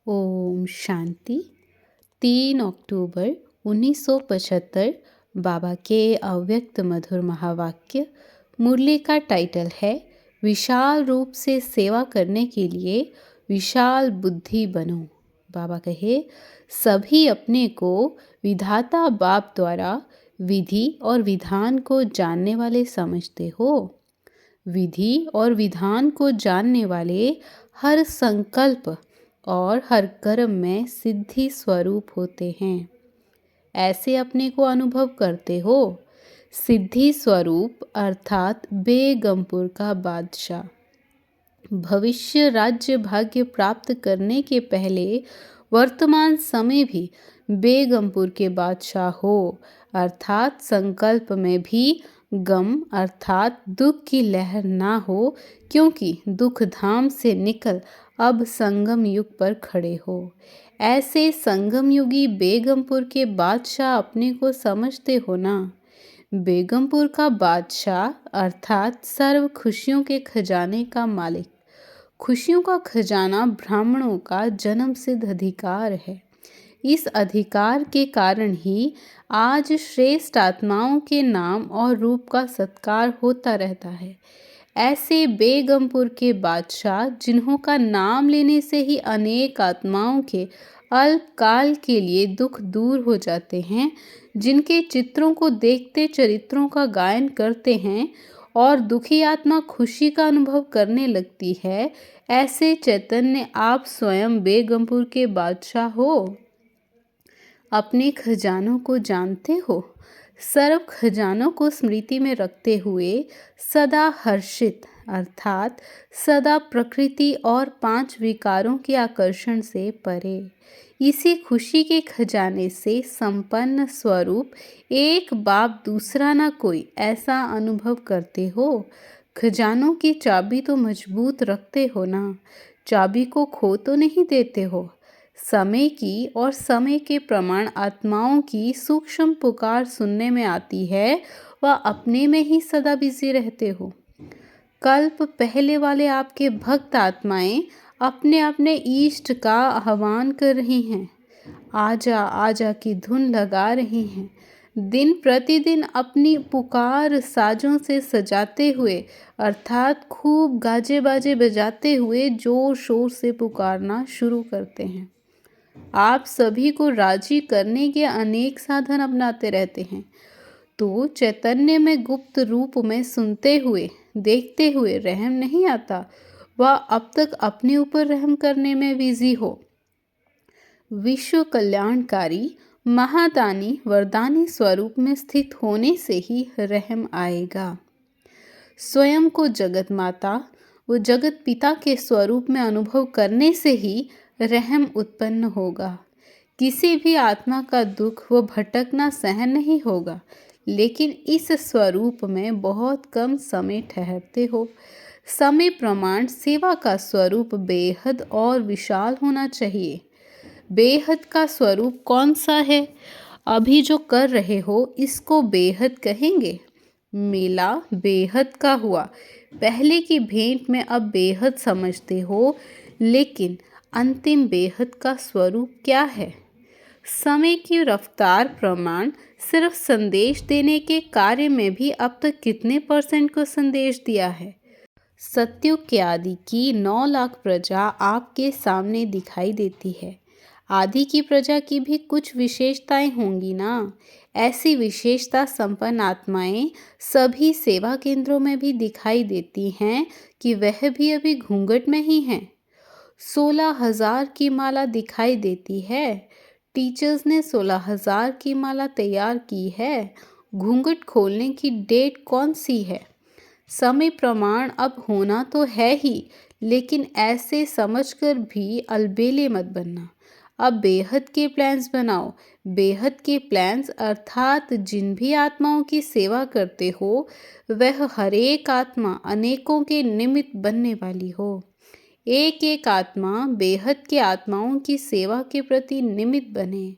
ओम शांति। 3 अक्टूबर 1975 बाबा के अव्यक्त मधुर महावाक्य। मुरली का टाइटल है विशाल रूप से सेवा करने के लिए विशाल बुद्धि बनो। बाबा कहे, सभी अपने को विधाता बाप द्वारा विधि और विधान को जानने वाले समझते हो। विधि और विधान को जानने वाले हर संकल्प और हर कर्म में सिद्धि स्वरूप होते हैं। ऐसे अपने को अनुभव करते हो। सिद्धि स्वरूप अर्थात बेगमपुर का बादशाह। भविष्य राज्य भाग्य प्राप्त करने के पहले वर्तमान समय भी बेगमपुर के बादशाह हो, अर्थात संकल्प में भी गम अर्थात दुख की लहर ना हो, क्योंकि दुख धाम से निकल अब संगम युग पर खड़े हो। ऐसे संगम युगी बेगमपुर के बादशाह अपने को समझते हो ना। बेगमपुर का बादशाह अर्थात सर्व खुशियों के खजाने का मालिक। खुशियों का खजाना ब्राह्मणों का जन्म सिद्ध अधिकार है। इस अधिकार के कारण ही आज श्रेष्ठ आत्माओं के नाम और रूप का सत्कार होता रहता है। ऐसे बेगमपुर के बादशाह जिन्हों का नाम लेने से ही अनेक आत्माओं के अल्पकाल के लिए दुख दूर हो जाते हैं, जिनके चित्रों को देखते चरित्रों का गायन करते हैं और दुखी आत्मा खुशी का अनुभव करने लगती है, ऐसे चैतन्य आप स्वयं बेगमपुर के बादशाह हो। अपने खजानों को जानते हो। सर्व खजानों को स्मृति में रखते हुए सदा हर्षित अर्थात सदा प्रकृति और 5 विकारों के आकर्षण से परे, इसी खुशी के खजाने से संपन्न स्वरूप एक बाप दूसरा ना कोई ऐसा अनुभव करते हो। खजानों की चाबी तो मजबूत रखते हो ना, चाबी को खो तो नहीं देते हो। समय की और समय के प्रमाण आत्माओं की सूक्ष्म पुकार सुनने में आती है, वह अपने में ही सदा बिजी रहते हो। कल्प पहले वाले आपके भक्त आत्माएं अपने अपने इष्ट का आह्वान कर रही हैं, आजा आजा की धुन लगा रही हैं। दिन प्रतिदिन अपनी पुकार साजों से सजाते हुए अर्थात खूब गाजे बाजे बजाते हुए जोर शोर से पुकारना शुरू करते हैं। आप सभी को राजी करने के अनेक साधन अपनाते रहते हैं, तो चैतन्य में गुप्त रूप में सुनते हुए देखते हुए रहम नहीं आता। वह अब तक अपने ऊपर रहम करने में बिजी हो। विश्व कल्याणकारी महादानी वरदानी स्वरूप में स्थित होने से ही रहम आएगा। स्वयं को जगत माता व जगत पिता के स्वरूप में अनुभव करने से ही रहम उत्पन्न होगा। किसी भी आत्मा का दुख व भटकना सहन नहीं होगा, लेकिन इस स्वरूप में बहुत कम समय ठहरते हो। समय प्रमाण सेवा का स्वरूप बेहद और विशाल होना चाहिए। बेहद का स्वरूप कौन सा है? अभी जो कर रहे हो इसको बेहद कहेंगे। मेला बेहद का हुआ, पहले की भेंट में अब बेहद समझते हो, लेकिन अंतिम बेहद का स्वरूप क्या है? समय की रफ्तार प्रमाण सिर्फ संदेश देने के कार्य में भी अब तक कितने % को संदेश दिया है? सत्युग के आदि की 9 लाख प्रजा आपके सामने दिखाई देती है। आदि की प्रजा की भी कुछ विशेषताएं होंगी ना। ऐसी विशेषता संपन्न आत्माएं सभी सेवा केंद्रों में भी दिखाई देती हैं कि वह भी अभी घूंघट में ही हैं। 16,000 की माला दिखाई देती है। टीचर्स ने 16,000 की माला तैयार की है। घूंघट खोलने की डेट कौन सी है? समय प्रमाण अब होना तो है ही, लेकिन ऐसे समझकर भी अलबेले मत बनना। अब बेहद के प्लान्स बनाओ। बेहद के प्लान्स अर्थात जिन भी आत्माओं की सेवा करते हो, वह हर एक आत्मा अनेकों के निमित्त बनने वाली हो। एक एक आत्मा बेहद के आत्माओं की सेवा के प्रति निमित्त बने।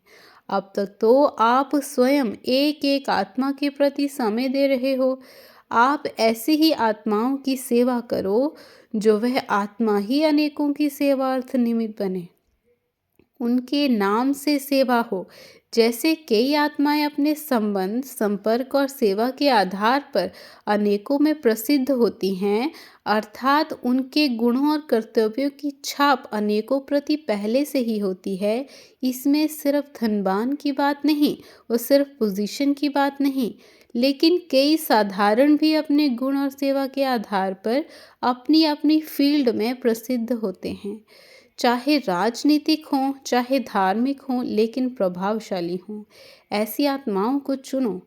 अब तक तो आप स्वयं एक एक आत्मा के प्रति समय दे रहे हो। आप ऐसी ही आत्माओं की सेवा करो जो वह आत्मा ही अनेकों की सेवार्थ निमित्त बने। उनके नाम से सेवा हो। जैसे कई आत्माएं अपने संबंध, संपर्क और सेवा के आधार पर अनेकों में प्रसिद्ध होती हैं, अर्थात उनके गुणों और कर्तव्यों की छाप अनेकों प्रति पहले से ही होती है। इसमें सिर्फ धनवान की बात नहीं और सिर्फ पोजीशन की बात नहीं, लेकिन कई साधारण भी अपने गुण और सेवा के आधार पर अपनी अपनी फील्ड में प्रसिद्ध होते हैं। चाहे राजनीतिक हों, चाहे धार्मिक हों, लेकिन प्रभावशाली हों। ऐसी आत्माओं को चुनो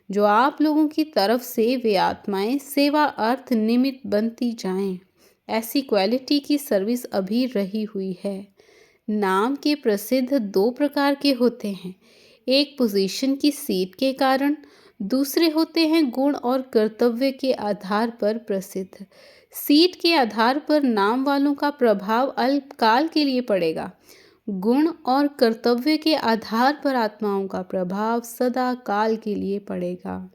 जो आप लोगों की तरफ से वे आत्माएं सेवा अर्थ निमित्त बनती जाएं। ऐसी क्वालिटी की सर्विस अभी रही हुई है। नाम के प्रसिद्ध दो प्रकार के होते हैं, एक पोजीशन की सीट के कारण, दूसरे होते हैं गुण और कर्तव्य के आधार पर प्रसिद्ध। सीट के आधार पर नाम वालों का प्रभाव अल्पकाल के लिए पड़ेगा, गुण और कर्तव्य के आधार पर आत्माओं का प्रभाव सदा काल के लिए पड़ेगा।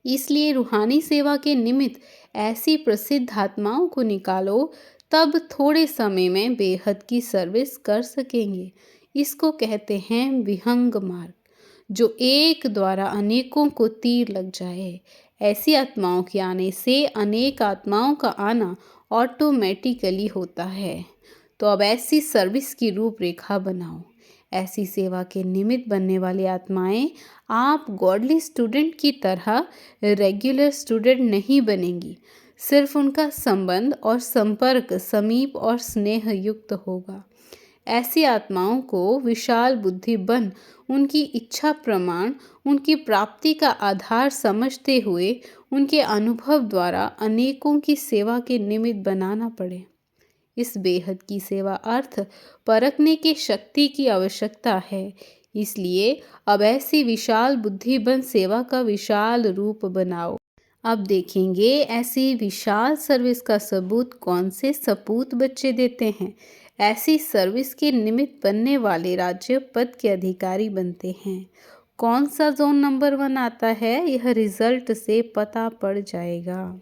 इसलिए रूहानी सेवा के निमित्त ऐसी प्रसिद्ध आत्माओं को निकालो, तब थोड़े समय में बेहद की सर्विस कर सकेंगे। इसको कहते हैं विहंग मार्ग, जो एक द्वारा अनेकों को तीर लग जाए। ऐसी आत्माओं के आने से अनेक आत्माओं का आना ऑटोमेटिकली होता है। तो अब ऐसी सर्विस की रूपरेखा बनाओ। ऐसी सेवा के निमित्त बनने वाली आत्माएं आप गॉडली स्टूडेंट की तरह रेगुलर स्टूडेंट नहीं बनेंगी। सिर्फ उनका संबंध और संपर्क समीप और स्नेह युक्त होगा। ऐसी आत्माओं को विशाल बुद्धि बन उनकी इच्छा प्रमाण, उनकी प्राप्ति का आधार समझते हुए उनके अनुभव द्वारा अनेकों की सेवा के निमित्त बनाना पड़े। इस बेहद की सेवा अर्थ परखने की शक्ति की आवश्यकता है। इसलिए अब ऐसी विशाल बुद्धि बन सेवा का विशाल रूप बनाओ। अब देखेंगे ऐसी विशाल सर्विस का सबूत कौन से सपूत बच्चे देते हैं। ऐसी सर्विस के निमित्त बनने वाले राज्य पद के अधिकारी बनते हैं। कौन सा जोन नंबर 1 आता है, यह रिजल्ट से पता पड़ जाएगा।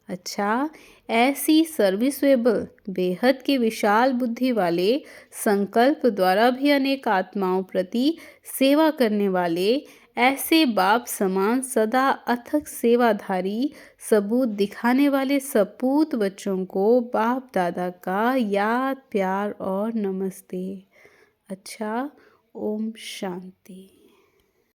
अच्छा, ऐसी सर्विसेबल बेहद के विशाल बुद्धि वाले, संकल्प द्वारा भी अनेक आत्माओं प्रति सेवा करने वाले, ऐसे बाप समान सदा अथक सेवाधारी सबूत दिखाने वाले सपूत बच्चों को बाप दादा का याद, प्यार और नमस्ते। अच्छा, ओम शांति।